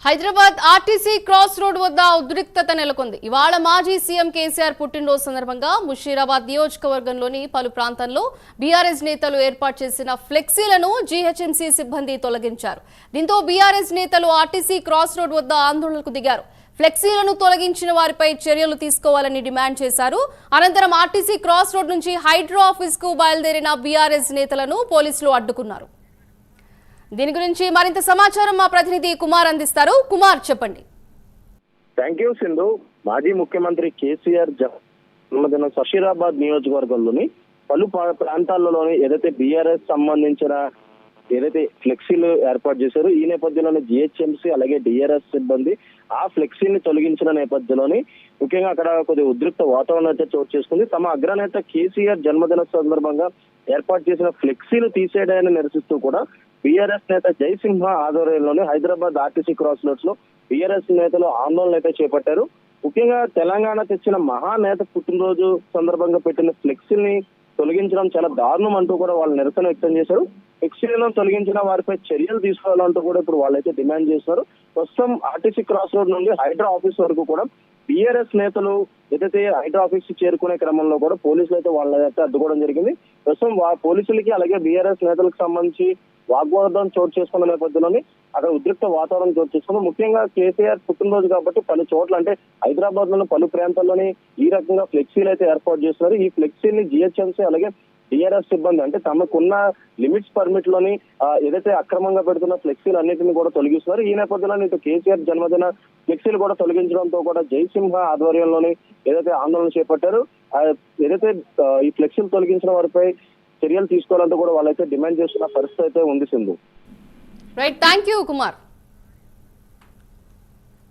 Hyderabad RTC cross road వద్ద ఉద్రిక్తత నెలకొంది. ఇవాళ మాజీ సీఎం కేసీఆర్ పుట్టినరోజు సందర్భంగా ముషీరాబాద్ నియోజకవర్గంలోని పలు ప్రాంతాల్లో బీఆర్ఎస్ నేతలు ఏర్పాటు చేసిన ఫ్లెక్సీలను జీహెచ్ఎంసీ సిబ్బంది తొలగించారు. దీంతో బీఆర్ఎస్ నేతలు ఆర్టీసీ క్రాస్ రోడ్ వద్ద ఆందోళనకు దిగారు. ఫ్లెక్సీలను తొలగించిన వారిపై చర్యలు తీసుకోవాలని డిమాండ్ చేశారు. అనంతరం ఆర్టీసీ క్రాస్ రోడ్ నుంచి హైడ్రో ఆఫీస్ కు బయలుదేరిన బీఆర్ఎస్ నేతలను పోలీసులు అడ్డుకున్నారు. దీని గురించి మరింత సమాచారం మా ప్రతినిధి కుమార్ అందిస్తారు. కుమార్, చెప్పండి. Thank you Sindhu. మాజీ ముఖ్యమంత్రి కేసీఆర్ జన్మదిన ముషీరాబాద్ నియోజకవర్గంలోని పలు ప్రాంతాలలోని ఏదైతే బీఆర్ఎస్ సంబంధించిన ఏదైతే ఫ్లెక్సీలు ఏర్పాటు చేశారో ఈ నేపథ్యంలోనే జిహెచ్ఎంసీ అలాగే డిఆర్ఎస్ సిబ్బంది ఆ ఫ్లెక్సీని తొలగించిన నేపథ్యంలోని ముఖ్యంగా అక్కడ కొద్దిగా ఉద్రిక్త వాతావరణం అయితే చోటు చేసుకుంది. తమ అగ్రనేత కేసీఆర్ జన్మదిన సందర్భంగా ఏర్పాటు చేసిన ఫ్లెక్సీలు తీసేయడాన్ని నిరసిస్తూ కూడా బీఆర్ఎస్ నేత జయసింహ ఆధ్వర్యంలోని హైదరాబాద్ ఆర్టీసీ క్రాస్ రోడ్స్ లో బీఆర్ఎస్ నేతలు ఆందోళన అయితే చేపట్టారు. ముఖ్యంగా తెలంగాణ తెచ్చిన మహానేత పుట్టినరోజు సందర్భంగా పెట్టిన ఫ్లెక్సీని తొలగించడం చాలా దారుణం అంటూ కూడా వాళ్ళు నిరసన వ్యక్తం చేశారు. ఫ్లెక్సీలను తొలగించిన వారిపై చర్యలు తీసుకోవాలంటూ కూడా ఇప్పుడు వాళ్ళైతే డిమాండ్ చేస్తున్నారు. ప్రస్తుతం ఆర్టీసీ క్రాస్ రోడ్ నుండి హైడ్రా ఆఫీస్ వరకు కూడా బీఆర్ఎస్ నేతలు ఏదైతే హైడ్రా ఆఫీస్ చేరుకునే క్రమంలో కూడా పోలీసులు అయితే వాళ్ళైతే అడ్డుకోవడం జరిగింది. ప్రస్తుతం పోలీసులకి అలాగే బీఆర్ఎస్ నేతలకు సంబంధించి వాగ్వాదం చోటు చేసుకున్న నేపథ్యంలోని అక్కడ ఉద్రిక్త వాతావరణం చోటు చేసుకుంది. ముఖ్యంగా కేసీఆర్ పుట్టినరోజు కాబట్టి పలు చోట్ల అంటే హైదరాబాద్ లోని పలు ప్రాంతాల్లోని ఈ రకంగా ఫ్లెక్సీలు అయితే ఏర్పాటు చేస్తున్నారు. ఈ ఫ్లెక్సీని జిహెచ్ఎంసీ అలాగే డిఆర్ఎస్ సిబ్బంది అంటే తమకున్న లిమిట్స్ పర్మిట్ లోని ఏదైతే అక్రమంగా పెడుతున్న ఫ్లెక్సీలు అన్నింటినీ కూడా తొలగిస్తున్నారు. ఈ నేపథ్యంలో ఇటు కేసీఆర్ జన్మదిన ఫ్లెక్సీలు కూడా తొలగించడంతో కూడా జయసింహ ఆధ్వర్యంలోని ఏదైతే ఆందోళన చేపట్టారు ఏదైతే ఈ ఫ్లెక్సీలు తొలగించిన వారిపై చర్యలు తీసుకోవాలంటూ కూడా వాళ్ళైతే డిమాండ్ చేస్తున్న పరిస్థితి అయితే ఉంది Sindhu. Right, thank you Kumar.